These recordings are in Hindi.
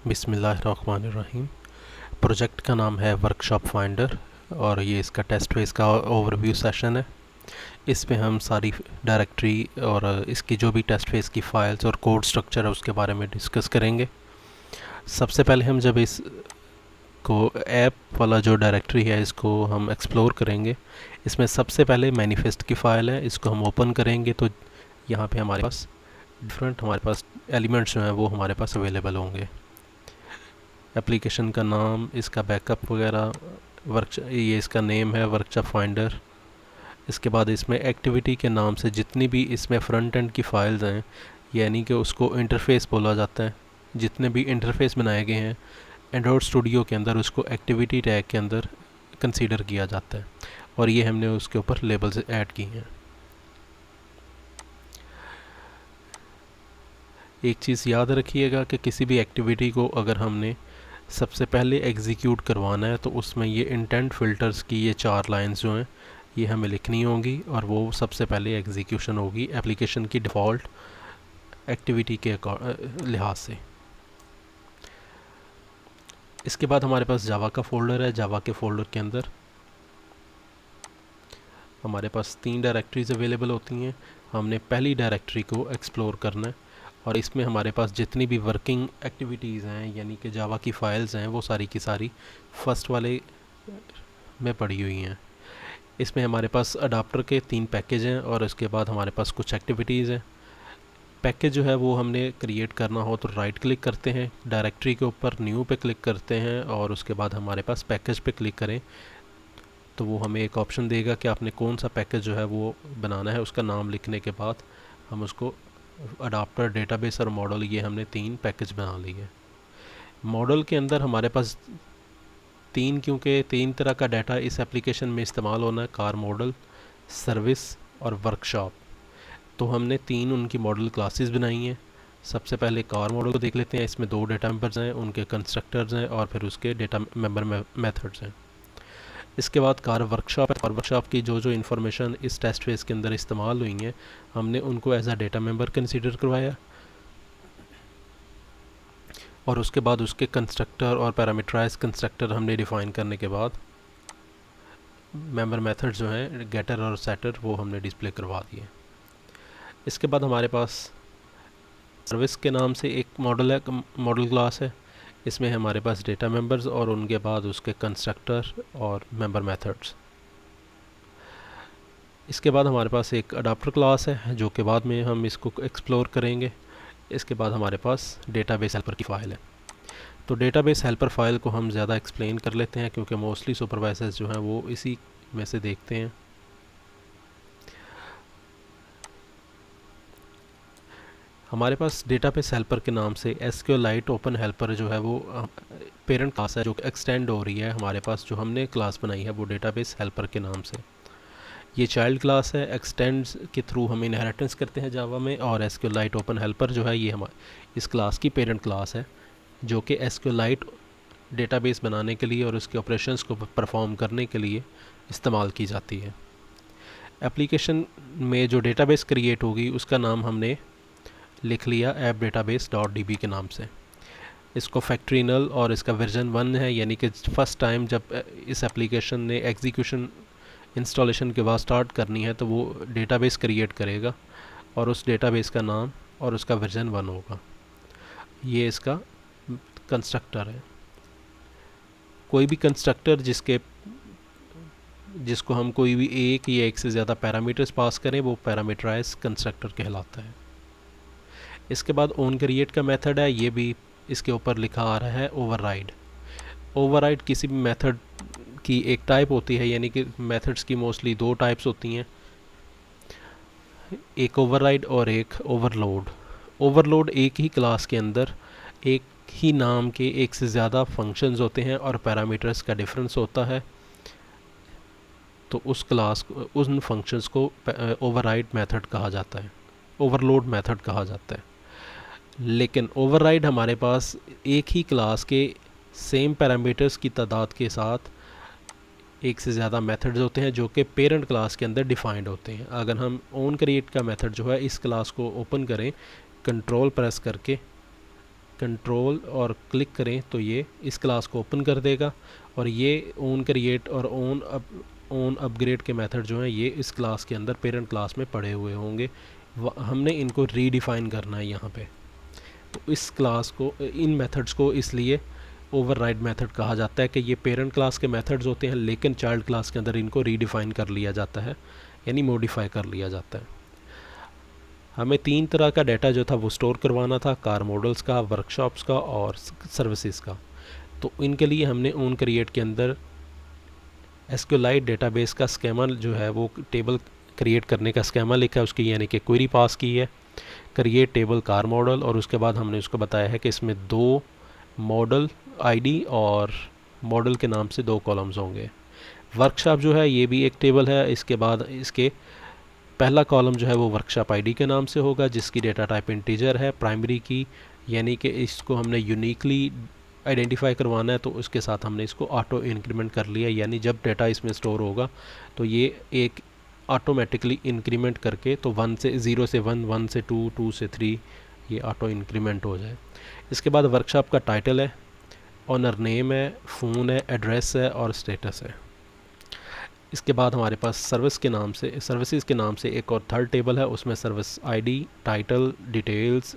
बिस्मिल्लाहिर्रहमानिर्रहीम। प्रोजेक्ट का नाम है वर्कशॉप फाइंडर और ये इसका टेस्ट फेस का ओवरव्यू सेशन है। इसमें हम सारी डायरेक्टरी और इसकी जो भी टेस्ट फेस की फ़ाइल्स और कोड स्ट्रक्चर है उसके बारे में डिस्कस करेंगे। सबसे पहले हम जब इसको ऐप वाला जो डायरेक्टरी है इसको हम एक्सप्लोर करेंगे। इसमें सबसे पहले मैनिफेस्ट की फ़ाइल है, इसको हम ओपन करेंगे तो यहाँ पे हमारे पास हमारे पास एलिमेंट्स जो हैं वो हमारे पास अवेलेबल होंगे। एप्लीकेशन का नाम, इसका बैकअप वगैरह, ये इसका नेम है वर्कशॉप फाइंडर। इसके बाद इसमें एक्टिविटी के नाम से जितनी भी इसमें फ्रंट एंड की फ़ाइल्स हैं, यानी कि उसको इंटरफेस बोला जाता है। जितने भी इंटरफेस बनाए गए हैं एंड्रॉयड स्टूडियो के अंदर उसको एक्टिविटी टैग के अंदर कंसीडर किया जाता है और ये हमने उसके ऊपर लेबल्स ऐड की हैं। एक चीज़ याद रखिएगा कि किसी भी एक्टिविटी को अगर हमने सबसे पहले एग्जीक्यूट करवाना है तो उसमें ये इंटेंट फ़िल्टर्स की ये 4 लाइंस जो हैं ये हमें लिखनी होंगी और वो सबसे पहले एग्जीक्यूशन होगी एप्लीकेशन की डिफ़ॉल्ट एक्टिविटी के लिहाज से। इसके बाद हमारे पास जावा का फ़ोल्डर है। जावा के फ़ोल्डर के अंदर हमारे पास 3 डायरेक्टरीज़ अवेलेबल होती हैं। हमने पहली डायरेक्टरी को एक्सप्लोर करना है और इसमें हमारे पास जितनी भी वर्किंग एक्टिविटीज़ हैं यानी कि जावा की फ़ाइल्स हैं वो सारी की सारी फर्स्ट वाले में पड़ी हुई हैं। इसमें हमारे पास अडाप्टर के 3 पैकेज हैं और उसके बाद हमारे पास कुछ एक्टिविटीज़ हैं। पैकेज जो है वो हमने क्रिएट करना हो तो राइट क्लिक करते हैं, डायरेक्टरी के ऊपर न्यू पे क्लिक करते हैं और उसके बाद हमारे पास पैकेज पे क्लिक करें तो वो हमें एक ऑप्शन देगा कि आपने कौन सा पैकेज जो है वो बनाना है। उसका नाम लिखने के बाद हम उसको अडाप्टर, डेटाबेस और मॉडल, ये हमने 3 पैकेज बना लिए। मॉडल के अंदर हमारे पास 3, क्योंकि 3 तरह का डाटा इस एप्लीकेशन में इस्तेमाल होना है, कार मॉडल, सर्विस और वर्कशॉप। तो हमने 3 उनकी मॉडल क्लासेस बनाई हैं। सबसे पहले कार मॉडल को देख लेते हैं। इसमें 2 डेटा मेंबर्स हैं, उनके कंस्ट्रक्टर्स हैं और फिर उसके डेटा मेंबर मेथड्स हैं। इसके बाद कार वर्कशॉप है और वर्कशॉप की जो जो इन्फॉर्मेशन इस टेस्ट फेस के अंदर इस्तेमाल हुई हैं हमने उनको as a data member consider करवाया और उसके बाद उसके कंस्ट्रक्टर और पैरामीटराइज कंस्ट्रक्टर हमने डिफ़ाइन करने के बाद मेंबर मेथड जो हैं गेटर और सेटर वो हमने डिस्प्ले करवा दिए। इसके बाद हमारे पास सर्विस के नाम से एक मॉडल क्लास है। इसमें हमारे पास डेटा मेंबर्स और उनके बाद उसके कंस्ट्रक्टर और मेंबर मेथड्स। इसके बाद हमारे पास एक अडाप्टर क्लास है जो कि बाद में हम इसको एक्सप्लोर करेंगे। इसके बाद हमारे पास डेटाबेस हेल्पर की फ़ाइल है। तो डेटाबेस हेल्पर फ़ाइल को हम ज़्यादा एक्सप्लेन कर लेते हैं क्योंकि मोस्टली सुपरवाइजर्स जो हैं वो इसी में से देखते हैं। हमारे पास डेटाबेस हेल्पर के नाम से एसक्यूएलाइट ओपन हेल्पर जो है वो पेरेंट क्लास है जो एक्सटेंड हो रही है। हमारे पास जो हमने क्लास बनाई है वो डेटाबेस हेल्पर के नाम से। ये चाइल्ड क्लास है, एक्सटेंड्स के थ्रू हम इनहेरिटेंस करते हैं जावा में। और एसक्यूएलाइट ओपन हेल्पर जो है ये हमारे इस क्लास की पेरेंट क्लास है जो कि एसक्यूएलाइट डेटाबेस बनाने के लिए और उसके ऑपरेशंस को परफॉर्म करने के लिए इस्तेमाल की जाती है। एप्लीकेशन में जो डेटाबेस क्रिएट होगी उसका नाम हमने लिख लिया app database dot D B के नाम से। इसको फैक्ट्री नल और इसका वर्जन 1 है, यानी कि फ़र्स्ट टाइम जब इस एप्लीकेशन ने एग्जीक्यूशन इंस्टॉलेशन के बाद स्टार्ट करनी है तो वो डेटाबेस क्रिएट करेगा और उस डेटाबेस का नाम और उसका वर्जन 1 होगा। ये इसका कंस्ट्रक्टर है। कोई भी कंस्ट्रक्टर जिसको हम कोई भी एक या एक से ज़्यादा पैरामीटर्स पास करें वो पैरामीटराइज कंस्ट्रक्टर कहलाता है। इसके बाद ओन क्रिएट का मेथड है, ये भी इसके ऊपर लिखा आ रहा है ओवरराइड। ओवरराइड किसी भी मेथड की एक टाइप होती है, यानी कि मेथड्स की मोस्टली 2 टाइप्स होती हैं, एक ओवरराइड और एक ओवरलोड। ओवरलोड एक ही क्लास के अंदर एक ही नाम के एक से ज़्यादा फंक्शंस होते हैं और पैरामीटर्स का डिफरेंस होता है, तो उन फंक्शंस को ओवरराइड मेथड कहा जाता है, ओवरलोड मेथड कहा जाता है। लेकिन ओवरराइड हमारे पास एक ही क्लास के सेम पैरामीटर्स की तादाद के साथ एक से ज़्यादा मेथड्स होते हैं जो कि पेरेंट क्लास के अंदर डिफाइंड होते हैं। अगर हम ओन क्रिएट का मेथड जो है इस क्लास को ओपन करें कंट्रोल प्रेस करके कंट्रोल और क्लिक करें तो ये इस क्लास को ओपन कर देगा, और ये ओन क्रिएट और ओन अपग्रेड के मेथड जो हैं ये इस क्लास के अंदर पेरेंट क्लास में पड़े हुए होंगे। हमने इनको रीडिफाइन करना है यहाँ पे। तो इस क्लास को, इन मेथड्स को इसलिए ओवरराइड मेथड कहा जाता है कि ये पेरेंट क्लास के मेथड्स होते हैं, लेकिन चाइल्ड क्लास के अंदर इनको रीडिफाइन कर लिया जाता है, यानी मॉडिफाई कर लिया जाता है। हमें 3 तरह का डाटा जो था वो स्टोर करवाना था, कार मॉडल्स का, वर्कशॉप्स का और सर्विसेज का। तो इनके लिए हमने ओन क्रिएट के अंदर एसक्यूएलाइट डेटाबेस का स्केमा जो है वो टेबल क्रिएट करने का स्केमा लिखा है उसकी, यानी कि क्वेरी पास की है, क्रिएट टेबल कार मॉडल, और उसके बाद हमने उसको बताया है कि इसमें 2 मॉडल आईडी और मॉडल के नाम से 2 कॉलम्स होंगे। वर्कशॉप जो है ये भी एक टेबल है, इसके बाद इसके पहला कॉलम जो है वो वर्कशॉप आईडी के नाम से होगा, जिसकी डेटा टाइप इंटीजर है प्राइमरी की, यानी कि इसको हमने यूनिकली आइडेंटिफाई करवाना है, तो उसके साथ हमने इसको ऑटो इंक्रीमेंट कर लिया, यानी जब डेटा इसमें स्टोर होगा तो ये एक ऑटोमेटिकली इंक्रीमेंट करके, तो 1 से 0 से 1, 1 से 2, 2 से 3 ये ऑटो इंक्रीमेंट हो जाए। इसके बाद वर्कशॉप का टाइटल है, ऑनर नेम है, फ़ोन है, एड्रेस है और स्टेटस है। इसके बाद हमारे पास सर्विसेज के नाम से एक और थर्ड टेबल है, उसमें service ID, title, details,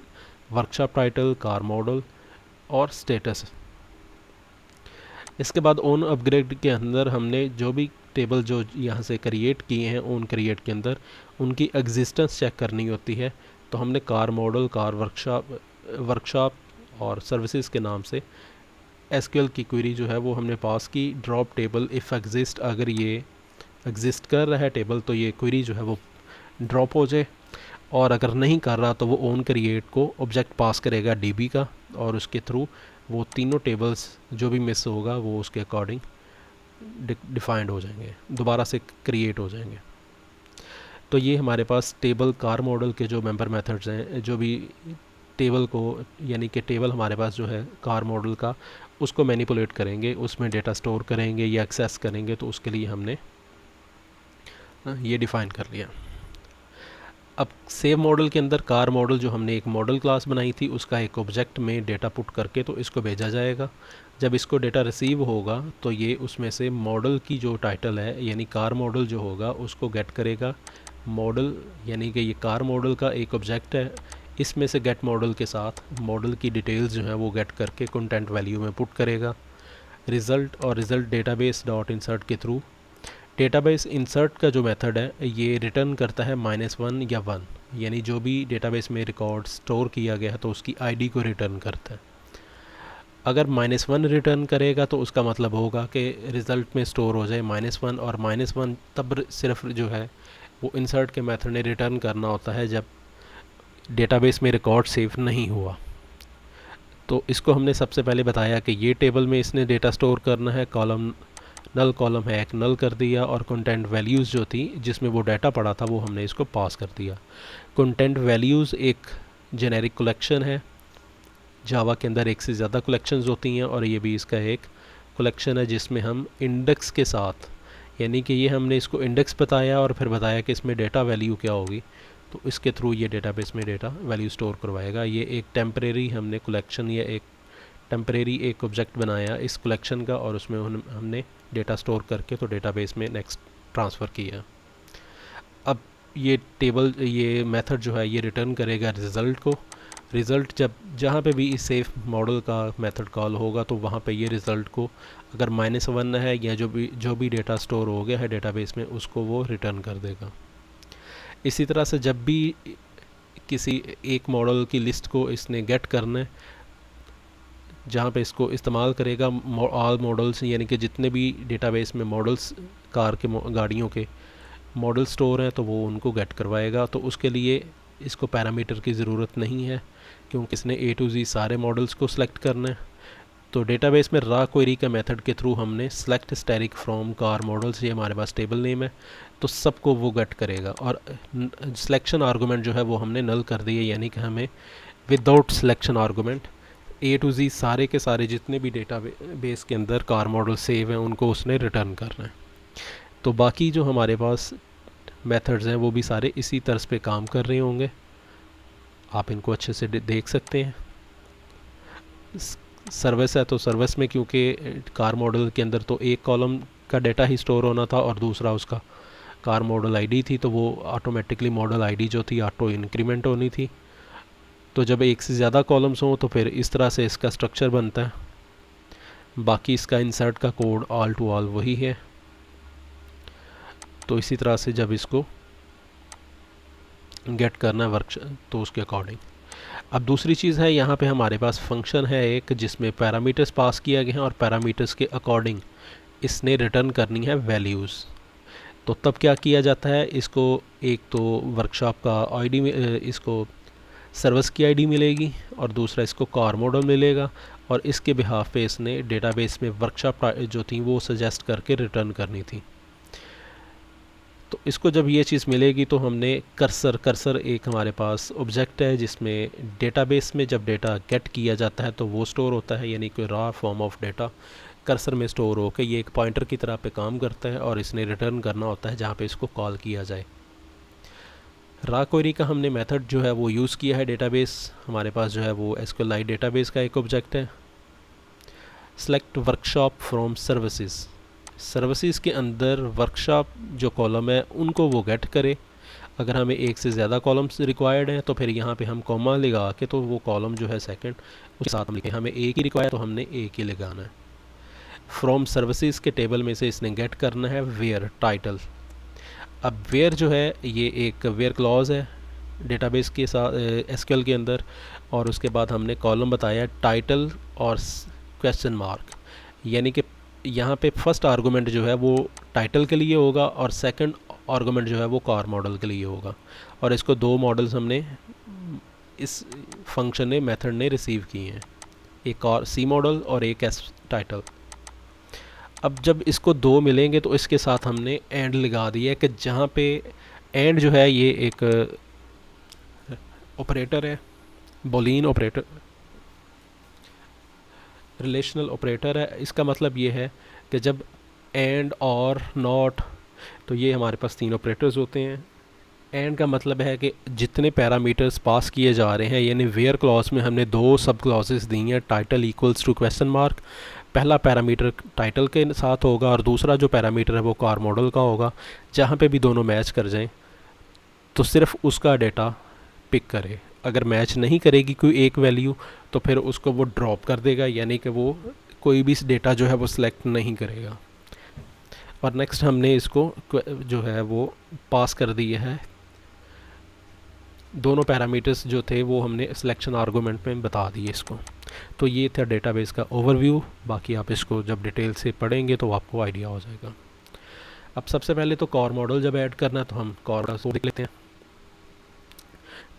workshop title, car model और स्टेटस। इसके बाद ओन अपग्रेड के अंदर हमने जो भी टेबल जो यहाँ से क्रिएट किए हैं ओन क्रिएट के अंदर, उनकी एग्जिस्टेंस चेक करनी होती है। तो हमने कार मॉडल, कार वर्कशॉप और सर्विसेज के नाम से एसक्यूएल की क्वेरी जो है वो हमने पास की, ड्रॉप टेबल इफ़ एग्जिस्ट, अगर ये एग्जिस्ट कर रहा है टेबल तो ये क्वेरी जो है वो ड्रॉप हो जाए, और अगर नहीं कर रहा तो वो ओन क्रिएट को ऑब्जेक्ट पास करेगा डीबी का, और उसके थ्रू वो तीनों टेबल्स जो भी मिस होगा वो उसके अकॉर्डिंग डिफाइंड हो जाएंगे, दोबारा से क्रिएट हो जाएंगे। तो ये हमारे पास टेबल कार मॉडल के जो मेंबर मेथड्स हैं, जो भी टेबल को, यानी कि टेबल हमारे पास जो है कार मॉडल का, उसको मैनिपुलेट करेंगे, उसमें डेटा स्टोर करेंगे या एक्सेस करेंगे, तो उसके लिए हमने ये डिफ़ाइन कर लिया। अब सेव मॉडल के अंदर कार मॉडल जो हमने एक मॉडल क्लास बनाई थी उसका एक ऑब्जेक्ट में डेटा पुट करके तो इसको भेजा जाएगा। जब इसको डेटा रिसीव होगा तो ये उसमें से मॉडल की जो टाइटल है यानी कार मॉडल जो होगा उसको गेट करेगा। मॉडल यानी कि ये कार मॉडल का एक ऑब्जेक्ट है, इसमें से गेट मॉडल के साथ मॉडल की डिटेल्स जो है वो गेट करके कंटेंट वैल्यू में पुट करेगा। रिज़ल्ट और रिज़ल्ट डेटाबेस डॉट इंसर्ट के थ्रू डेटाबेस इंसर्ट का जो मेथड है ये रिटर्न करता है -1 या 1, यानी जो भी डेटाबेस में रिकॉर्ड स्टोर किया गया है तो उसकी आईडी को रिटर्न करता है। अगर -1 रिटर्न करेगा तो उसका मतलब होगा कि रिज़ल्ट में स्टोर हो जाए -1, और -1 तब सिर्फ जो है वो इंसर्ट के मेथड ने रिटर्न करना होता है जब डेटाबेस में रिकॉर्ड सेव नहीं हुआ। तो इसको हमने सबसे पहले बताया कि ये टेबल में इसने डेटा स्टोर करना है, कॉलम नल कॉलम है एक नल कर दिया, और कंटेंट वैल्यूज़ जो थी जिसमें वो डाटा पड़ा था वो हमने इसको पास कर दिया। कंटेंट वैल्यूज़ एक जेनेरिक कलेक्शन है, जावा के अंदर एक से ज़्यादा कलेक्शंस होती हैं और ये भी इसका एक कलेक्शन है जिसमें हम इंडेक्स के साथ, यानी कि ये हमने इसको इंडेक्स बताया और फिर बताया कि इसमें डेटा वैल्यू क्या होगी, तो इसके थ्रू ये डेटाबेस में डेटा वैल्यू स्टोर करवाएगा। ये एक टेम्परेरी हमने कलेक्शन या एक टेम्परेरी एक ऑब्जेक्ट बनाया इस कलेक्शन का, और उसमें हमने डेटा स्टोर करके तो डेटाबेस में नेक्स्ट ट्रांसफ़र किया। अब ये टेबल ये मेथड जो है ये रिटर्न करेगा रिज़ल्ट को। रिज़ल्ट जब जहाँ पे भी इस सेफ मॉडल का मेथड कॉल होगा तो वहाँ पे ये रिज़ल्ट को अगर -1 है या जो भी डेटा स्टोर हो गया है डेटाबेस में उसको वो रिटर्न कर देगा। इसी तरह से जब भी किसी एक मॉडल की लिस्ट को इसने गेट करना है, जहाँ पे इसको इस्तेमाल करेगा ऑल मॉडल्स, यानी कि जितने भी डेटाबेस में मॉडल्स कार के गाड़ियों के मॉडल स्टोर हैं तो वो उनको गेट करवाएगा। तो उसके लिए इसको पैरामीटर की ज़रूरत नहीं है क्योंकि इसने A to Z सारे मॉडल्स को सिलेक्ट करना है। तो डेटाबेस में रा क्वेरी का मेथड के थ्रू हमने select static from car models, ये हमारे पास टेबल नेम है, तो सबको वो गेट करेगा। और सिलेक्शन आर्गूमेंट जो है वो हमने नल कर दिए, यानी कि हमें without selection argument A to Z सारे के सारे जितने भी डेटा बेस के अंदर कार मॉडल सेव हैं उनको उसने रिटर्न करना है। तो बाकी जो हमारे पास मेथड्स हैं वो भी सारे इसी तर्ज पे काम कर रहे होंगे, आप इनको अच्छे से देख सकते हैं। सर्विस है तो सर्विस में क्योंकि कार मॉडल के अंदर तो एक कॉलम का डेटा ही स्टोर होना था और दूसरा उसका कार मॉडल आईडी थी, तो वो ऑटोमेटिकली मॉडल आईडी जो थी ऑटो इंक्रीमेंट होनी थी। तो जब एक से ज़्यादा कॉलम्स हों तो फिर इस तरह से इसका स्ट्रक्चर बनता है। बाकी इसका इंसर्ट का कोड ऑल टू ऑल वही है। तो इसी तरह से जब इसको गेट करना है वर्क तो उसके अकॉर्डिंग। अब दूसरी चीज़ है, यहाँ पे हमारे पास फंक्शन है एक जिसमें पैरामीटर्स पास किया गया है और पैरामीटर्स के अकॉर्डिंग इसने रिटर्न करनी है वैल्यूज़। तो तब क्या किया जाता है, इसको एक तो वर्कशॉप का आईडी इसको सर्विस की आईडी मिलेगी और दूसरा इसको कार मॉडल मिलेगा और इसके बिहाफ पे इसने डेटाबेस में वर्कशॉप जो थी वो सजेस्ट करके रिटर्न करनी थी। तो इसको जब ये चीज़ मिलेगी तो हमने कर्सर एक हमारे पास ऑब्जेक्ट है जिसमें डेटाबेस में जब डेटा गेट किया जाता है तो वो स्टोर होता है, यानी कोई raw form of data cursor में स्टोर होकर ये एक पॉइंटर की तरह पे काम करता है और इसने रिटर्न करना होता है जहाँ पे इसको कॉल किया जाए। रॉ क्वेरी का हमने मेथड जो है वो यूज़ किया है डेटाबेस, हमारे पास जो है वो एसक्यूएलआइट डेटाबेस का एक ऑब्जेक्ट है। Select workshop from services, services के अंदर वर्कशॉप जो कॉलम है उनको वो गेट करे। अगर हमें एक से ज़्यादा कॉलम्स रिक्वायर्ड हैं तो फिर यहाँ पे हम कॉमा लगा के तो वो कॉलम जो है सेकंड उसके साथ हम लिखें। हमें एक ही रिक्वायर तो हमने एक ही लगाना है। फ्रॉम सर्विसेज के टेबल में से इसने गेट करना है वेयर टाइटल। अब वेयर जो है ये एक वेयर क्लॉज है डेटाबेस के साथ एसक्यूएल के अंदर, और उसके बाद हमने कॉलम बताया टाइटल और क्वेश्चन मार्क, यानी कि यहाँ पे फर्स्ट आर्गूमेंट जो है वो टाइटल के लिए होगा और सेकंड आर्गूमेंट जो है वो कार मॉडल के लिए होगा। और इसको दो मॉडल्स हमने इस फंक्शन ने मेथड ने रिसीव किए हैं, एक और सी मॉडल और एक एस टाइटल। अब जब इसको दो मिलेंगे तो इसके साथ हमने एंड लगा दिया कि जहाँ पे एंड जो है ये एक ऑपरेटर है, बोलियन ऑपरेटर, रिलेशनल ऑपरेटर है। इसका मतलब ये है कि जब एंड और नॉट, तो ये हमारे पास तीन ऑपरेटर्स होते हैं। एंड का मतलब है कि जितने पैरामीटर्स पास किए जा रहे हैं, यानी वेयर क्लॉज में हमने दो सब क्लॉजेस दी हैं, title equals to question mark. पहला पैरामीटर टाइटल के साथ होगा और दूसरा जो पैरामीटर है वो कार मॉडल का होगा। जहाँ पे भी दोनों मैच कर जाएं तो सिर्फ उसका डेटा पिक करे। अगर मैच नहीं करेगी कोई एक वैल्यू तो फिर उसको वो ड्रॉप कर देगा, यानी कि वो कोई भी डेटा जो है वो सिलेक्ट नहीं करेगा। और नेक्स्ट हमने इसको जो है वो पास कर दिया है, दोनों पैरामीटर्स जो थे वो हमने सिलेक्शन आर्गूमेंट में बता दिए इसको। तो ये था डेटाबेस का ओवरव्यू। बाकी आप इसको जब डिटेल से पढ़ेंगे तो आपको आइडिया हो जाएगा। अब सबसे पहले तो कार मॉडल जब ऐड करना है तो हम कार का कोड लिख लेते हैं।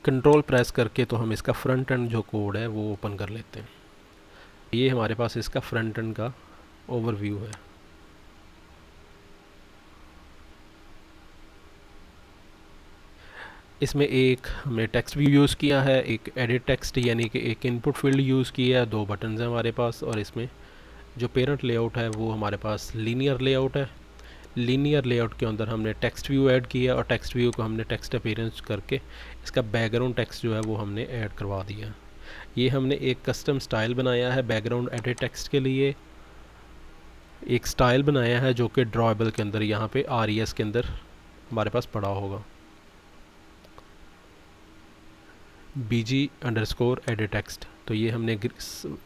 कंट्रोल प्रेस करके तो हम इसका फ्रंट एंड जो कोड है वो ओपन कर लेते हैं। ये हमारे पास इसका फ्रंट एंड का ओवरव्यू है। इसमें एक हमने टेक्स्ट व्यू यूज़ किया है, एक एडिट टेक्स्ट यानी कि एक इनपुट फील्ड यूज़ किया है, दो बटन्स हैं हमारे पास। और इसमें जो पेरेंट लेआउट है वो हमारे पास लीनियर लेआउट है। लीनियर लेआउट के अंदर हमने टेक्स्ट व्यू ऐड किया और टेक्स्ट व्यू को हमने टेक्स्ट अपीयरेंस करके इसका बैकग्राउंड टेक्स्ट जो है वो हमने ऐड करवा दिया। ये हमने एक कस्टम स्टाइल बनाया है बैकग्राउंड एडिट टेक्स्ट के लिए, एक स्टाइल बनाया है जो कि ड्रॉएबल के अंदर यहाँ पे RES के अंदर हमारे पास पड़ा होगा, BG_edit टेक्स्ट। तो ये हमने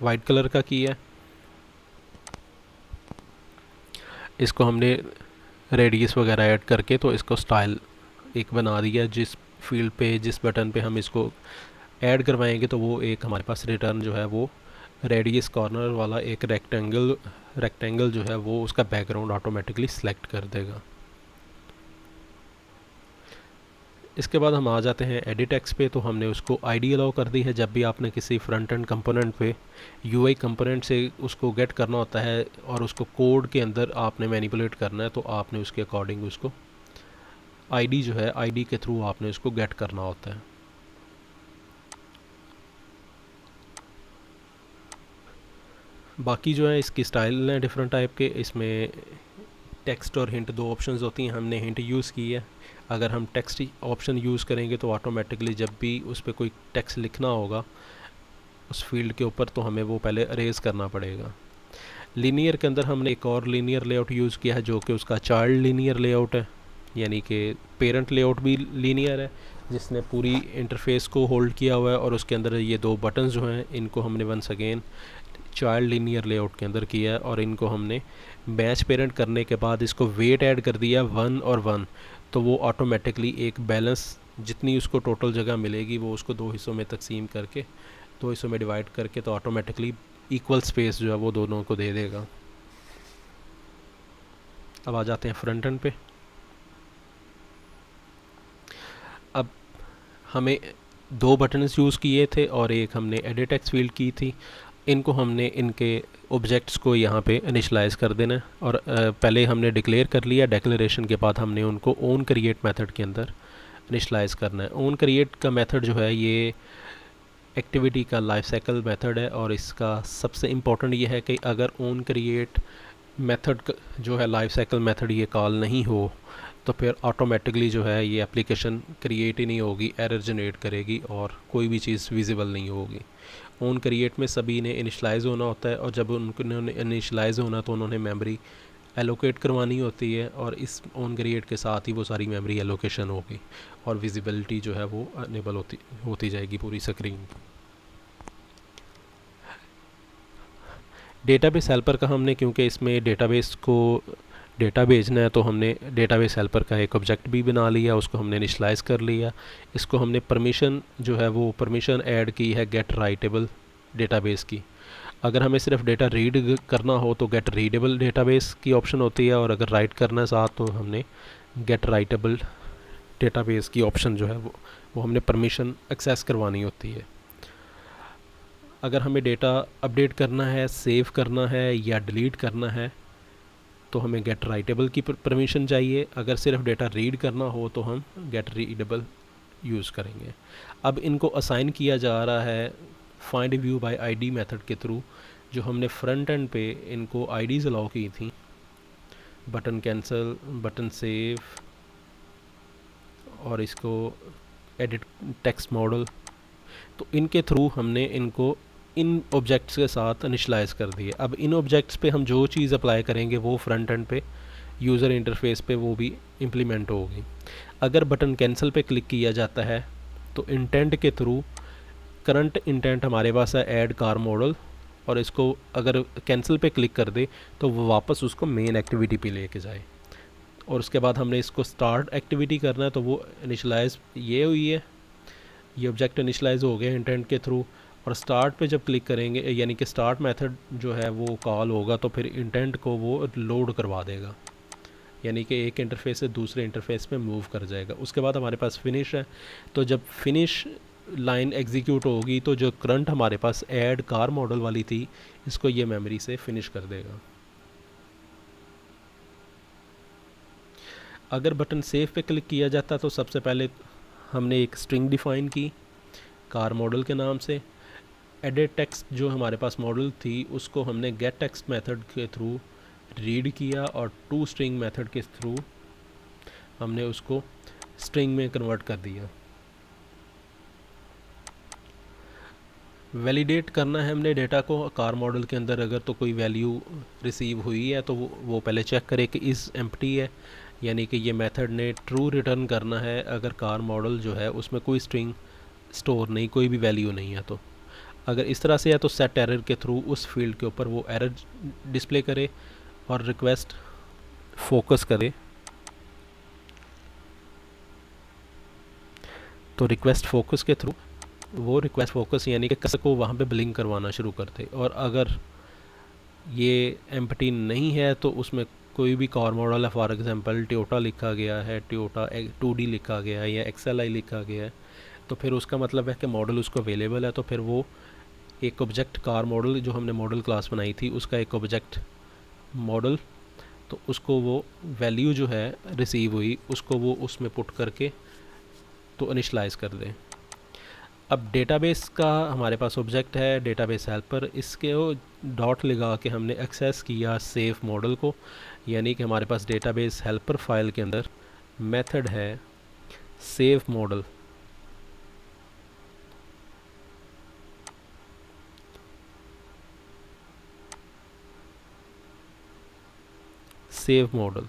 वाइट कलर का किया है। इसको हमने रेडियस वगैरह ऐड करके तो इसको स्टाइल एक बना दिया। जिस फील्ड पे जिस बटन पे हम इसको ऐड करवाएंगे तो वो एक हमारे पास रिटर्न जो है वो रेडियस कॉर्नर वाला एक रेक्टेंगल जो है वो उसका बैकग्राउंड ऑटोमेटिकली सिलेक्ट कर देगा। इसके बाद हम आ जाते हैं एडिट टेक्स्ट पे। तो हमने उसको आईडी अलाउ कर दी है। जब भी आपने किसी फ्रंट एंड कंपोनेंट पे UI कंपोनेंट से उसको गेट करना होता है और उसको कोड के अंदर आपने मैनिपुलेट करना है तो आपने उसके अकॉर्डिंग उसको आईडी जो है आईडी के थ्रू आपने उसको गेट करना होता है। बाकी जो है इसकी स्टाइल हैं डिफरेंट टाइप के। इसमें टेक्स्ट और हिंट दो ऑप्शंस होती हैं, हमने हिंट यूज़ की है। अगर हम टेक्स्ट ऑप्शन यूज़ करेंगे तो ऑटोमेटिकली जब भी उस पर कोई टेक्स्ट लिखना होगा उस फील्ड के ऊपर, तो हमें वो पहले अरेज करना पड़ेगा। लीनियर के अंदर हमने एक और लीनियर लेआउट यूज़ किया है जो कि उसका चाइल्ड लीनियर लेआउट है, यानी कि पेरेंट लेआउट भी लीनियर है जिसने पूरी इंटरफेस को होल्ड किया हुआ है, और उसके अंदर ये दो बटन्स जो हैं इनको हमने once again child linear layout के अंदर किया है, और इनको हमने मैच पेरेंट करने के बाद इसको वेट ऐड कर दिया 1 और 1, तो वो ऑटोमेटिकली एक बैलेंस जितनी उसको टोटल जगह मिलेगी वो उसको दो हिस्सों में तकसीम करके, दो हिस्सों में डिवाइड करके, तो ऑटोमेटिकली इक्वल स्पेस जो है वो दोनों को दे देगा। अब आ जाते हैं फ्रंट एंड पे। अब हमें दो बटन्स यूज़ किए थे और एक हमने एडिट टेक्स्ट फील्ड की थी। इनको हमने इनके ऑब्जेक्ट्स को यहाँ पे इनिशलाइज कर देना है, और पहले हमने डिक्लेयर कर लिया, डिक्लेरेशन के बाद हमने उनको ओन क्रिएट मेथड के अंदर इनिशलाइज करना है। ओन क्रिएट का मेथड जो है ये एक्टिविटी का लाइफ साइकिल मेथड है, और इसका सबसे इम्पोर्टेंट ये है कि अगर ओन क्रिएट मेथड जो है लाइफ साइकिल मेथड ये कॉल नहीं हो तो फिर ऑटोमेटिकली जो है ये एप्लीकेशन क्रिएट ही नहीं होगी, एरर जनरेट करेगी और कोई भी चीज़ विजिबल नहीं होगी। ओन क्रिएट में सभी ने इनिशलाइज होना होता है, और जब उन्होंने इनिशलाइज होना तो उन्होंने मेमोरी एलोकेट करवानी होती है, और इस ओन क्रिएट के साथ ही वो सारी मेमोरी एलोकेशन होगी और विजिबिलिटी जो है वो अनेबल होती जाएगी पूरी स्क्रीन। डेटाबेस हेल्पर का हमने, क्योंकि इसमें डेटाबेस को डेटा भेजना है, तो हमने डेटाबेस हेल्पर का एक ऑब्जेक्ट भी बना लिया, उसको हमने इनिशलाइज कर लिया। इसको हमने परमिशन जो है वो परमिशन ऐड की है गेट राइटेबल डेटाबेस की। अगर हमें सिर्फ डेटा रीड करना हो तो गेट रीडेबल डेटाबेस की ऑप्शन होती है, और अगर राइट करना है साथ तो हमने गेट राइटेबल डेटाबेस की ऑप्शन जो है वो हमने परमिशन एक्सेस करवानी होती है। अगर हमें डेटा अपडेट करना है, सेव करना है या डिलीट करना है तो हमें गेट राइटेबल की परमिशन चाहिए। अगर सिर्फ डेटा रीड करना हो तो हम गेट रीडेबल यूज़ करेंगे। अब इनको असाइन किया जा रहा है find view bye ID method के थ्रू, जो हमने फ्रंट एंड पे इनको आईडीज़ अलाउ की थी, बटन कैंसिल, बटन सेव और इसको एडिट टेक्स्ट मॉडल। तो इनके थ्रू हमने इनको इन ऑब्जेक्ट्स के साथ इनिशलाइज कर दिए। अब इन ऑब्जेक्ट्स पे हम जो चीज़ अप्लाई करेंगे वो फ्रंट एंड पे यूज़र इंटरफेस पे वो भी इम्प्लीमेंट होगी। अगर बटन कैंसिल पे क्लिक किया जाता है तो इंटेंट के थ्रू करंट इंटेंट हमारे पास है ऐड कार मॉडल, और इसको अगर कैंसिल पे क्लिक कर दे तो वो वापस उसको मेन एक्टिविटी पे लेके जाए। और उसके बाद हमने इसको स्टार्ट एक्टिविटी करना है, तो वो इनिशलाइज ये हुई है, ये ऑब्जेक्ट इनिशलाइज हो गया इंटेंट के थ्रू। और स्टार्ट पे जब क्लिक करेंगे, यानी कि स्टार्ट मेथड जो है वो कॉल होगा, तो फिर इंटेंट को वो लोड करवा देगा, यानी कि एक इंटरफेस से दूसरे इंटरफेस पे मूव कर जाएगा। उसके बाद हमारे पास फिनिश है, तो जब फिनिश लाइन एग्जीक्यूट होगी तो जो करंट हमारे पास ऐड कार मॉडल वाली थी इसको ये मेमोरी से फिनिश कर देगा। अगर बटन सेव पे क्लिक किया जाता तो सबसे पहले हमने एक स्ट्रिंग डिफ़ाइन की कार मॉडल के नाम से। एडिट टेक्स्ट जो हमारे पास मॉडल थी उसको हमने गेट टेक्स्ट मेथड के थ्रू रीड किया, और टू स्ट्रिंग मेथड के थ्रू हमने उसको स्ट्रिंग में कन्वर्ट कर दिया। वैलिडेट करना है हमने डेटा को कार मॉडल के अंदर, अगर तो कोई वैल्यू रिसीव हुई है तो वो पहले चेक करे कि इस एम्प्टी है, यानी कि ये मेथड ने ट्रू रिटर्न करना है अगर कार मॉडल जो है उसमें कोई स्ट्रिंग स्टोर नहीं, कोई भी वैल्यू नहीं है। तो अगर इस तरह से है तो सेट एरर के थ्रू उस फील्ड के ऊपर वो एरर डिस्प्ले करे और रिक्वेस्ट फोकस करे। तो रिक्वेस्ट फोकस के थ्रू वो रिक्वेस्ट फोकस यानी कि कर्सर को वहाँ पे ब्लिंक करवाना शुरू करते, और अगर ये एम्प्टी नहीं है तो उसमें कोई भी कार मॉडल है, फॉर एग्जांपल टोयोटा लिखा गया है, टोयोटा 2D लिखा गया है या XLI लिखा गया है, तो फिर उसका मतलब है कि मॉडल उसको अवेलेबल है। तो फिर वो एक ऑब्जेक्ट कार मॉडल जो हमने मॉडल क्लास बनाई थी उसका एक ऑब्जेक्ट मॉडल, तो उसको वो वैल्यू जो है रिसीव हुई उसको वो उसमें पुट करके तो इनिशलाइज कर दें। अब डेटाबेस का हमारे पास ऑब्जेक्ट है डेटाबेस हेल्पर, इसके वो डॉट लगा के हमने एक्सेस किया सेव मॉडल को, यानी कि हमारे पास डेटाबेस हेल्पर फाइल के अंदर मेथड है सेव मॉडल। Save model.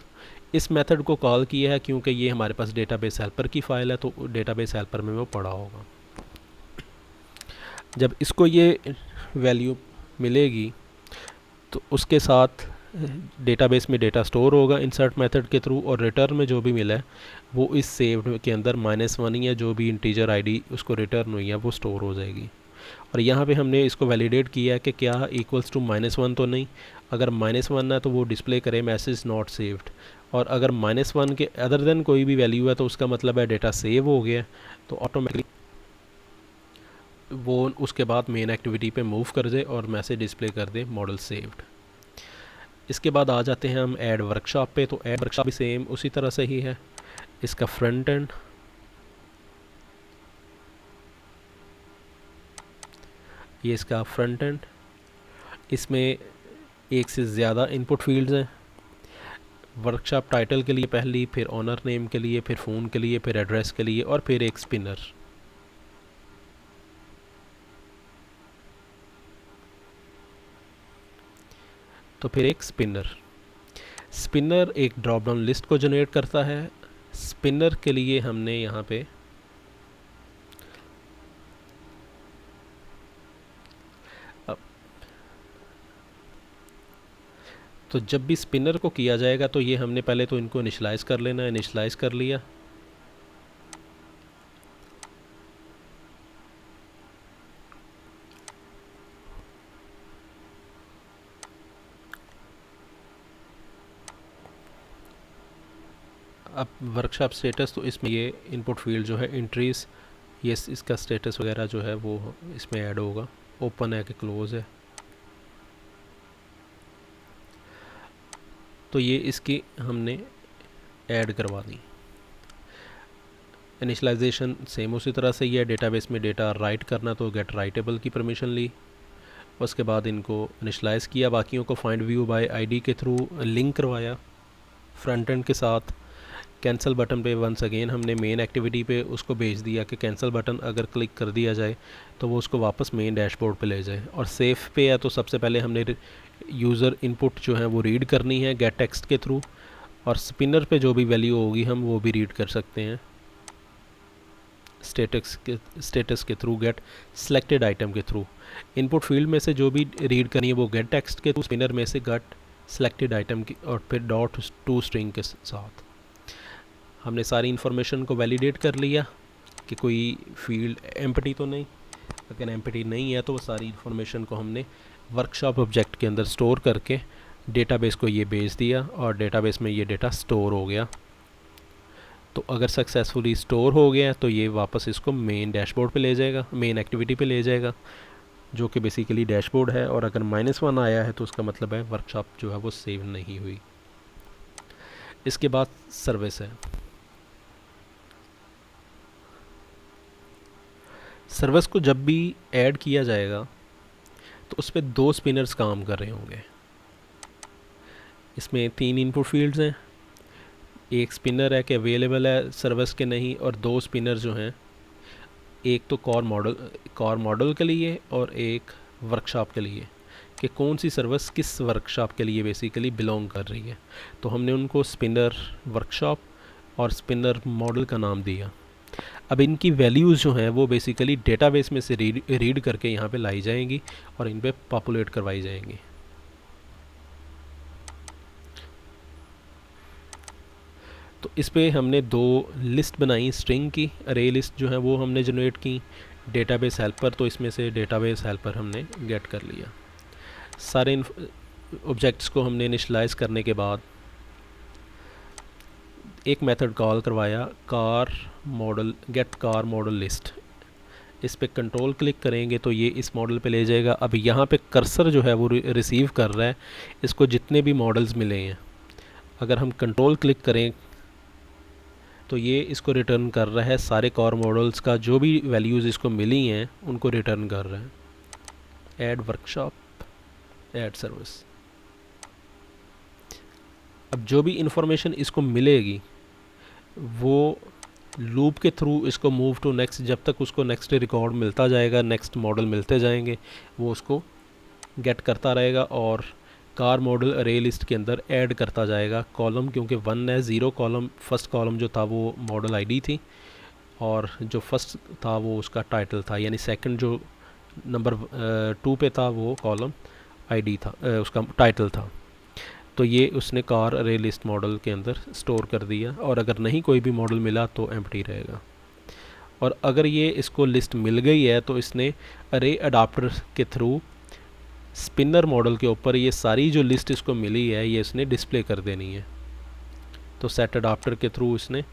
इस मेथड को कॉल किया है क्योंकि ये हमारे पास डेटाबेस हेल्पर की फ़ाइल है, तो डेटाबेस हेल्पर में वो पड़ा होगा। जब इसको ये वैल्यू मिलेगी तो उसके साथ डेटाबेस में डेटा स्टोर होगा इंसर्ट मेथड के थ्रू, और रिटर्न में जो भी मिला है वो इस सेव के अंदर -1 या जो भी इंटीजर आईडी उसको रिटर्न हुई है वो स्टोर हो जाएगी। और यहाँ पे हमने इसको वैलिडेट किया है कि क्या इक्वल्स टू -1 तो नहीं। अगर -1 है तो वो डिस्प्ले करे मैसेज नॉट सेव्ड, और अगर -1 के अदर देन कोई भी वैल्यू है तो उसका मतलब है डेटा सेव हो गया। तो ऑटोमेटिकली वो उसके बाद मेन एक्टिविटी पे मूव कर दे और मैसेज डिस्प्ले कर दे मॉडल सेव्ड। इसके बाद आ जाते हैं हम ऐड वर्कशॉप पे। तो ऐड वर्कशॉप भी सेम उसी तरह से ही है। इसका फ्रंट एंड, ये इसका फ्रंट एंड, इसमें एक से ज़्यादा इनपुट फील्ड्स हैं। वर्कशॉप टाइटल के लिए पहली, फिर ऑनर नेम के लिए, फिर फ़ोन के लिए, फिर एड्रेस के लिए, और फिर एक स्पिनर। तो फिर एक स्पिनर। स्पिनर एक ड्रॉप डाउन लिस्ट को जनरेट करता है। स्पिनर के लिए हमने यहाँ पे तो जब भी स्पिनर को किया जाएगा तो ये हमने पहले तो इनको इनिशलाइज़ कर लेना है। इनिशलाइज़ कर लिया। अब वर्कशॉप स्टेटस, तो इसमें ये इनपुट फील्ड जो है एंट्रीज, ये इसका स्टेटस वगैरह जो है वो इसमें ऐड होगा, ओपन है कि क्लोज़ है। तो ये इसकी हमने ऐड करवा दी। इनिशलाइजेशन सेम उसी तरह से ही है। डेटाबेस में डेटा राइट करना तो गेट राइटेबल की परमिशन ली, उसके बाद इनको इनिशलाइज़ किया। बाकियों को फाइंड व्यू बाय आईडी के थ्रू लिंक करवाया फ्रंट एंड के साथ। कैंसिल बटन पे वंस अगेन हमने मेन एक्टिविटी पे उसको भेज दिया कि कैंसिल बटन अगर क्लिक कर दिया जाए तो वो उसको वापस मेन डैशबोर्ड पे ले जाए। और सेफ पे है तो सबसे पहले हमने यूज़र इनपुट जो है वो रीड करनी है गेट टेक्स्ट के थ्रू, और स्पिनर पे जो भी वैल्यू होगी हम वो भी रीड कर सकते हैं स्टेटस के थ्रू, गेट सेलेक्टेड आइटम के थ्रू। इनपुट फील्ड में से जो भी रीड करनी है वो गेट टेक्स्ट के थ्रू, स्पिनर में से गेट सेलेक्टेड आइटम की, और फिर डॉट टू स्ट्रिंग के साथ। हमने सारी इन्फॉर्मेशन को वैलिडेट कर लिया कि कोई फील्ड एम्प्टी तो नहीं। अगर एम्प्टी नहीं है तो वो सारी इन्फॉर्मेशन को हमने वर्कशॉप ऑब्जेक्ट के अंदर स्टोर करके डेटाबेस को ये भेज दिया, और डेटाबेस में ये डेटा स्टोर हो गया। तो अगर सक्सेसफुली स्टोर हो गया तो ये वापस इसको मेन डैशबोर्ड पे ले जाएगा, मेन एक्टिविटी पे ले जाएगा, जो कि बेसिकली डैशबोर्ड है। और अगर -1 आया है तो उसका मतलब है वर्कशॉप जो है वो सेव नहीं हुई। इसके बाद सर्विस है। सर्विस को जब भी ऐड किया जाएगा तो उस पर 2 स्पिनर्स काम कर रहे होंगे। इसमें 3 इनपुट फील्ड्स हैं। एक स्पिनर है कि अवेलेबल है सर्विस के नहीं, और 2 स्पिनर जो हैं, एक तो कॉर मॉडल के लिए और एक वर्कशॉप के लिए, कि कौन सी सर्विस किस वर्कशॉप के लिए बेसिकली बिलोंग कर रही है। तो हमने उनको स्पिनर वर्कशॉप और स्पिनर मॉडल का नाम दिया। अब इनकी वैल्यूज़ जो हैं वो बेसिकली डेटाबेस में से रीड करके यहाँ पे लाई जाएंगी और इन पे पॉपुलेट करवाई जाएंगी। तो इस पे हमने 2 लिस्ट बनाई स्ट्रिंग की, अरे लिस्ट जो है वो हमने जनरेट की। डेटाबेस हेल्पर, तो इसमें से डेटाबेस हेल्पर हमने गेट कर लिया। सारे ऑब्जेक्ट्स को हमने इनिशलाइज करने के बाद एक मेथड कॉल करवाया car model, get car model list. इस पे कंट्रोल क्लिक करेंगे तो ये इस मॉडल पे ले जाएगा। अब यहाँ पे कर्सर जो है वो रिसीव कर रहा है इसको जितने भी मॉडल्स मिले हैं। अगर हम कंट्रोल क्लिक करें तो ये इसको रिटर्न कर रहा है सारे कार मॉडल्स का, जो भी वैल्यूज़ इसको मिली हैं उनको रिटर्न कर रहा है। Add workshop, add service. अब जो भी इंफॉर्मेशन इसको मिलेगी वो लूप के थ्रू इसको मूव टू नेक्स्ट, जब तक उसको नेक्स्ट रिकॉर्ड मिलता जाएगा, नेक्स्ट मॉडल मिलते जाएंगे, वो उसको गेट करता रहेगा और कार मॉडल अरे लिस्ट के अंदर ऐड करता जाएगा कॉलम, क्योंकि 1 है, 0 कॉलम, फर्स्ट कॉलम जो था वो मॉडल आईडी थी, और जो फर्स्ट था वो उसका टाइटल था, यानी सेकंड जो नंबर 2 पे था वो कॉलम आईडी था, उसका टाइटल था। तो ये उसने कार अरे लिस्ट मॉडल के अंदर स्टोर कर दिया, और अगर नहीं कोई भी मॉडल मिला तो एम्प्टी रहेगा। और अगर ये इसको लिस्ट मिल गई है तो इसने अरे अडाप्टर के थ्रू स्पिनर मॉडल के ऊपर ये सारी जो लिस्ट इसको मिली है ये इसने डिस्प्ले कर देनी है। तो सेट अडाप्टर के थ्रू इसने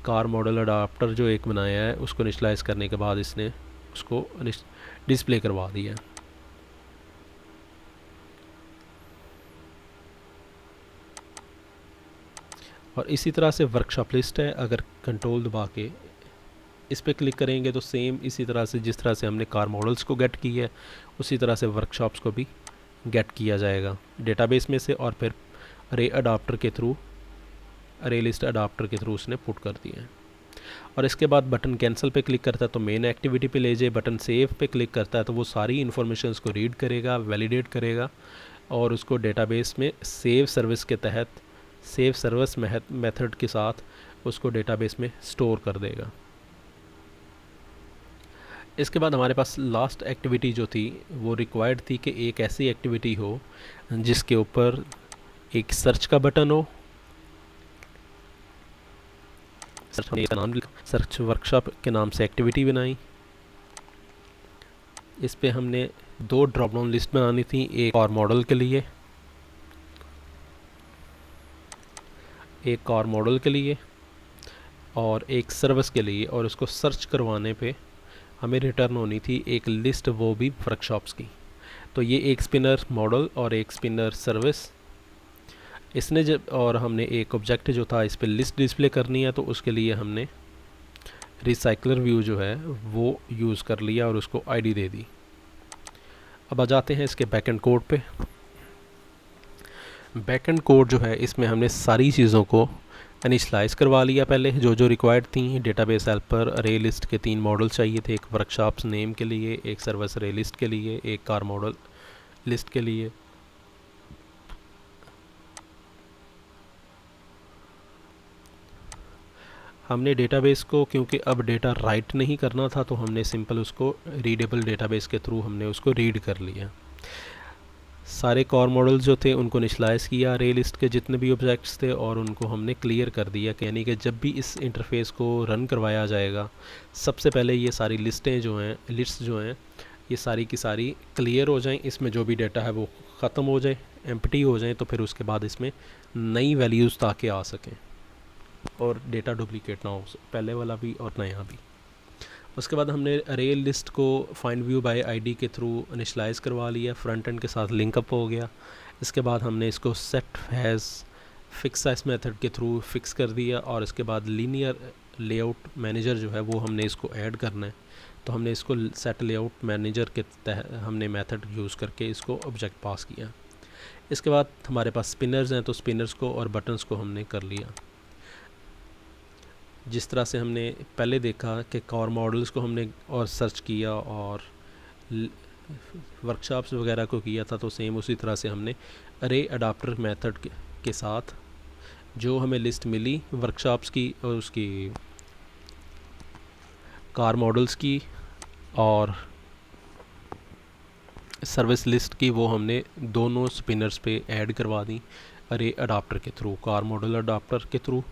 कार मॉडल अडाप्टर जो एक बनाया है उसको इनिशियलाइज करने के बाद इसने उसको डिस्प्ले करवा दिया। और इसी तरह से वर्कशॉप लिस्ट है, अगर कंट्रोल दबा के इस पर क्लिक करेंगे तो सेम इसी तरह से जिस तरह से हमने कार मॉडल्स को गेट की है उसी तरह से वर्कशॉप्स को भी गेट किया जाएगा डेटाबेस में से, और फिर अरे अडाप्टर के थ्रू, अरे लिस्ट अडाप्टर के थ्रू उसने पुट कर दिया है। और इसके बाद बटन कैंसिल पे क्लिक करता है तो मेन एक्टिविटी पे ले जाए, बटन सेव पे क्लिक करता है तो वो सारी इन्फॉर्मेशन को रीड करेगा, वैलिडेट करेगा, और उसको डेटाबेस में सेव सर्विस के तहत, सेव सर्विस मेथड के साथ उसको डेटाबेस में स्टोर कर देगा। इसके बाद हमारे पास लास्ट एक्टिविटी जो थी वो रिक्वायर्ड थी कि एक ऐसी एक्टिविटी हो जिसके ऊपर एक सर्च का बटन हो। सर्च वर्कशॉप के नाम से एक्टिविटी बनाई। इस पे हमने 2 ड्रॉप डाउन लिस्ट बनानी थी, एक और मॉडल के लिए, एक और मॉडल के लिए और एक सर्विस के लिए, और उसको सर्च करवाने पे हमें रिटर्न होनी थी एक लिस्ट, वो भी वर्कशॉप्स की। तो ये एक स्पिनर मॉडल और एक स्पिनर सर्विस इसने जब, और हमने एक ऑब्जेक्ट जो था इस पर लिस्ट डिस्प्ले करनी है तो उसके लिए हमने रिसाइकलर व्यू जो है वो यूज़ कर लिया और उसको आईडी दे दी। अब आ जाते हैं इसके बैकएंड कोड पे। बैकएंड कोड जो है इसमें हमने सारी चीज़ों को इनिशियलाइज करवा लिया पहले, जो जो रिक्वायर्ड थी। डेटाबेस हेल्पर अरे लिस्ट के 3 मॉडल चाहिए थे, एक वर्कशॉप्स नेम के लिए, एक सर्विस अरे लिस्ट के लिए, एक कार मॉडल लिस्ट के लिए। हमने डेटाबेस को, क्योंकि अब डेटा राइट नहीं करना था, तो हमने सिंपल उसको रीडेबल डेटाबेस के थ्रू हमने उसको रीड कर लिया। सारे कॉर मॉडल्स जो थे उनको इनिशियलाइज किया, अरे लिस्ट के जितने भी ऑब्जेक्ट्स थे, और उनको हमने क्लियर कर दिया, यानी कि जब भी इस इंटरफेस को रन करवाया जाएगा सबसे पहले ये सारी लिस्टें जो हैं, लिस्ट जो हैं, ये सारी की सारी क्लियर हो जाएं, इसमें जो भी डाटा है वो ख़त्म हो जाए, एम्प्टी हो जाए, तो फिर उसके बाद इसमें नई वैल्यूज़ ताकि आ सकें और डेटा डुप्लीकेट ना हो, पहले वाला भी और नया भी। उसके बाद हमने अरे लिस्ट को फाइंड व्यू बाय आईडी के थ्रू इनिशियलाइज करवा लिया, फ्रंट एंड के साथ लिंकअप हो गया। इसके बाद हमने इसको set has fix size method के थ्रू फिक्स कर दिया, और इसके बाद लीनियर लेआउट मैनेजर जो है वो हमने इसको ऐड करना है, तो हमने इसको सेट लेआउट मैनेजर के तहत हमने मेथड यूज़ करके इसको ऑब्जेक्ट पास किया। इसके बाद हमारे पास स्पिनर्स हैं, तो स्पिनर्स को और बटन्स को हमने कर लिया। जिस तरह से हमने पहले देखा कि कार मॉडल्स को हमने और सर्च किया और वर्कशॉप्स वगैरह को किया था, तो सेम उसी तरह से हमने अरे अडाप्टर मेथड के साथ जो हमें लिस्ट मिली वर्कशॉप्स की और उसकी कार मॉडल्स की और सर्विस लिस्ट की, वो हमने दोनों स्पिनर्स पे ऐड करवा दी अरे अडाप्टर के थ्रू, कार मॉडल अडाप्टर के थ्रू,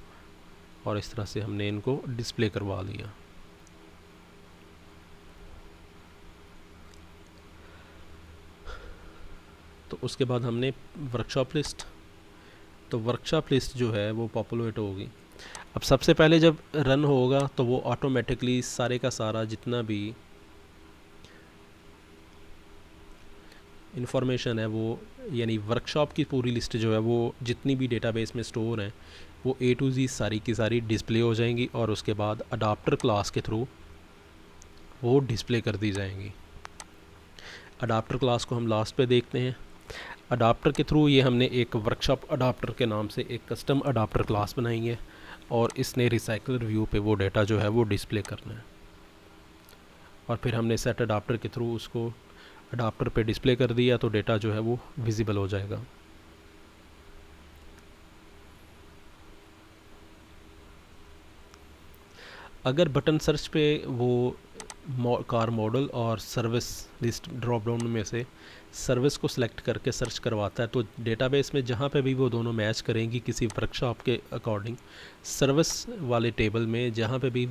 और इस तरह से हमने इनको डिस्प्ले करवा लिया। तो उसके बाद हमने वर्कशॉप लिस्ट, तो वर्कशॉप लिस्ट जो है वो पॉपुलेट होगी। अब सबसे पहले जब रन होगा तो वो ऑटोमेटिकली सारे का सारा जितना भी इंफॉर्मेशन है वो, यानी वर्कशॉप की पूरी लिस्ट जो है वो जितनी भी डेटाबेस में स्टोर हैं वो A to Z सारी की सारी डिस्प्ले हो जाएंगी, और उसके बाद अडाप्टर क्लास के थ्रू वो डिस्प्ले कर दी जाएंगी। अडाप्टर क्लास को हम लास्ट पे देखते हैं। अडाप्टर के थ्रू ये हमने एक वर्कशॉप अडाप्टर के नाम से एक कस्टम अडाप्टर क्लास बनाई है, और इसने रिसाइकलर व्यू पे वो डेटा जो है वो डिस्प्ले करना है, और फिर हमने सेट अडाप्टर के थ्रू उसको अडाप्टर पे डिस्प्ले कर दिया, तो डेटा जो है वो विजिबल हो जाएगा। अगर बटन सर्च पे वो कार मॉडल और सर्विस लिस्ट ड्रॉप डाउन में से सर्विस को सिलेक्ट करके सर्च करवाता है, तो डेटाबेस में जहाँ पे भी वो दोनों मैच करेंगी किसी वर्कशॉप के अकॉर्डिंग, सर्विस वाले टेबल में जहाँ पे भी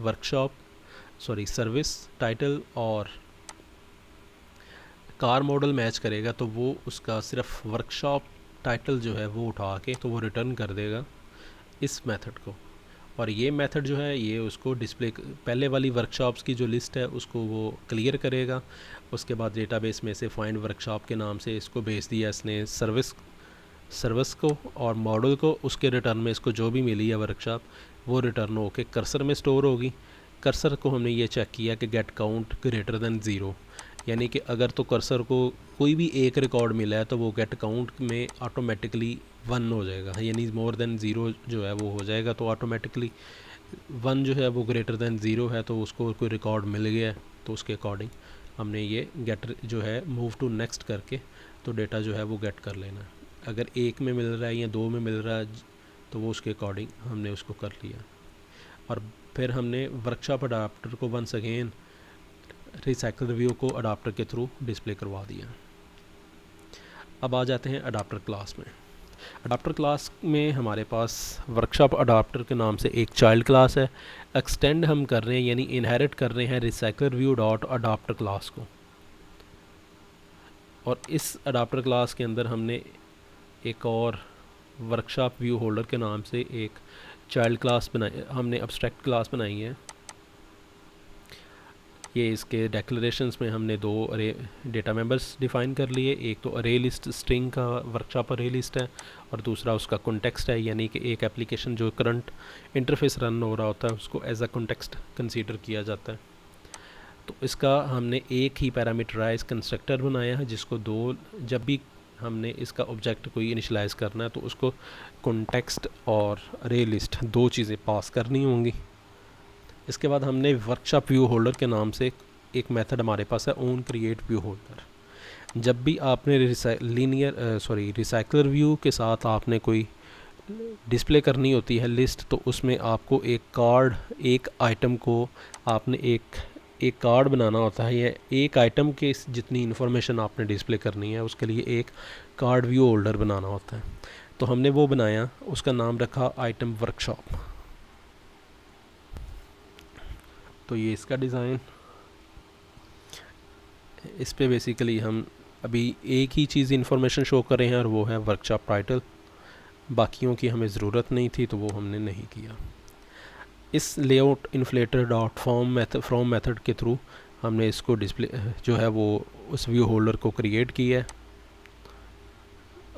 सर्विस टाइटल और कार मॉडल मैच करेगा तो वो उसका सिर्फ वर्कशॉप टाइटल जो है वो उठा के तो वो रिटर्न कर देगा इस मेथड को। और ये मेथड जो है ये उसको डिस्प्ले पहले वाली वर्कशॉप्स की जो लिस्ट है उसको वो क्लियर करेगा। उसके बाद डेटाबेस में से फाइंड वर्कशॉप के नाम से इसको भेज दिया इसने सर्विस को और मॉडल को, उसके रिटर्न में इसको जो भी मिली है वर्कशॉप वो रिटर्न होके कर्सर में स्टोर होगी। कर्सर को हमने ये चेक किया कि gate count greater than zero, यानी कि अगर तो कर्सर को कोई भी एक रिकॉर्ड मिला है तो वो गेट काउंट में ऑटोमेटिकली 1 हो जाएगा, यानी मोर देन ज़ीरो जो है वो हो जाएगा। तो ऑटोमेटिकली 1 जो है वो ग्रेटर देन ज़ीरो है, तो उसको कोई रिकॉर्ड मिल गया है तो उसके अकॉर्डिंग हमने ये गेट जो है मूव टू नेक्स्ट करके तो डेटा जो है वो गेट कर लेना है। अगर एक में मिल रहा है या 2 में मिल रहा है तो वो उसके अकॉर्डिंग हमने उसको कर लिया। और फिर हमने वर्कशॉप अडाप्टर को वंस अगेन रिसाइकल रिव्यू को अडाप्टर के थ्रू डिस्प्ले करवा दिया। अब आ जाते हैं अडाप्टर क्लास में। अडाप्टर क्लास में हमारे पास वर्कशॉप अडाप्टर के नाम से एक चाइल्ड क्लास है। एक्सटेंड हम कर रहे हैं यानी इनहेरिट कर रहे हैं recycle review dot adapter class को। और इस अडाप्टर क्लास के अंदर हमने एक और वर्कशॉप व्यू होल्डर के नाम से एक चाइल्ड क्लास बनाई, हमने अब्स्ट्रैक्ट क्लास बनाई है। ये इसके डेक्लरेशंस में हमने 2 अरे डेटा मेंबर्स डिफ़ाइन कर लिए। एक तो अरे लिस्ट स्ट्रिंग का वर्कशॉप अरे लिस्ट है और दूसरा उसका कॉन्टेक्स्ट है, यानी कि एक एप्लीकेशन जो करंट इंटरफेस रन हो रहा होता है उसको एज अ कॉन्टेक्स्ट कंसीडर किया जाता है। तो इसका हमने एक ही पैरामीटराइज कंस्ट्रक्टर बनाया है जिसको जब भी हमने इसका ऑब्जेक्ट कोई इनिशियलाइज़ करना है तो उसको कॉन्टेक्स्ट और अरे लिस्ट 2 चीज़ें पास करनी होंगी। इसके बाद हमने वर्कशॉप व्यू होल्डर के नाम से एक मेथड हमारे पास है ओन क्रिएट व्यू होल्डर। जब भी आपने रिसाइकलर व्यू के साथ आपने कोई डिस्प्ले करनी होती है लिस्ट, तो उसमें आपको एक आइटम को आपने एक कार्ड बनाना होता है या एक आइटम के जितनी इन्फॉर्मेशन आपने डिस्प्ले करनी है उसके लिए एक कार्ड व्यू होल्डर बनाना होता है। तो हमने वो बनाया, उसका नाम रखा आइटम वर्कशॉप। तो ये इसका डिज़ाइन, इस पे बेसिकली हम अभी एक ही चीज़ इन्फॉर्मेशन शो कर रहे हैं और वो है वर्कशॉप टाइटल। बाकियों की हमें ज़रूरत नहीं थी तो वो हमने नहीं किया। इस layout inflator dot from method के थ्रू हमने इसको डिस्प्ले जो है वो उस व्यू होल्डर को क्रिएट किया है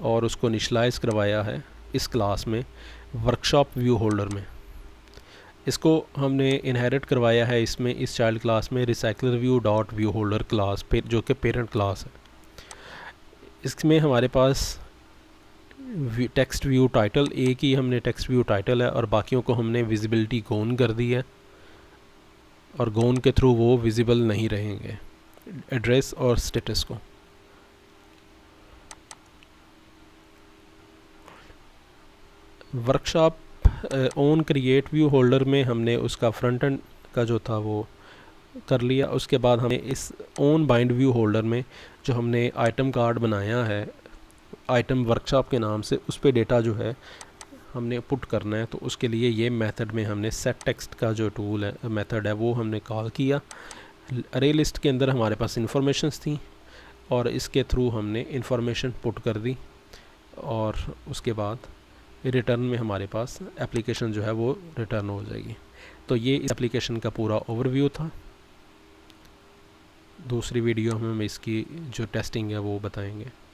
और उसको इनिशियलाइज़ करवाया है इस क्लास में वर्कशॉप व्यू होल्डर में। इसको हमने इनहेरिट करवाया है इसमें इस चाइल्ड क्लास में recycler view dot view holder class पे, जो कि पेरेंट क्लास है। इसमें हमारे पास टेक्स्ट व्यू टाइटल, एक ही हमने टेक्स्ट व्यू टाइटल है और बाकियों को हमने विजिबिलिटी गोन कर दी है और गोन के थ्रू वो विजिबल नहीं रहेंगे एड्रेस और स्टेटस को। Workshop own create view holder में हमने उसका फ्रंट एंड का जो था वो कर लिया। उसके बाद हमने इस ओन बाइंड व्यू होल्डर में जो हमने आइटम कार्ड बनाया है आइटम वर्कशॉप के नाम से, उस पे डेटा जो है हमने पुट करना है। तो उसके लिए ये मेथड में हमने सेट टेक्स्ट का जो टूल है मेथड है वो हमने कॉल किया। अरे लिस्ट के अंदर हमारे पास इंफॉर्मेशंस थी और इसके थ्रू हमने इंफॉर्मेशन पुट कर दी और उसके बाद रिटर्न में हमारे पास एप्लीकेशन जो है वो रिटर्न हो जाएगी। तो ये इस एप्लीकेशन का पूरा ओवरव्यू था। दूसरी वीडियो में हम इसकी जो टेस्टिंग है वो बताएंगे।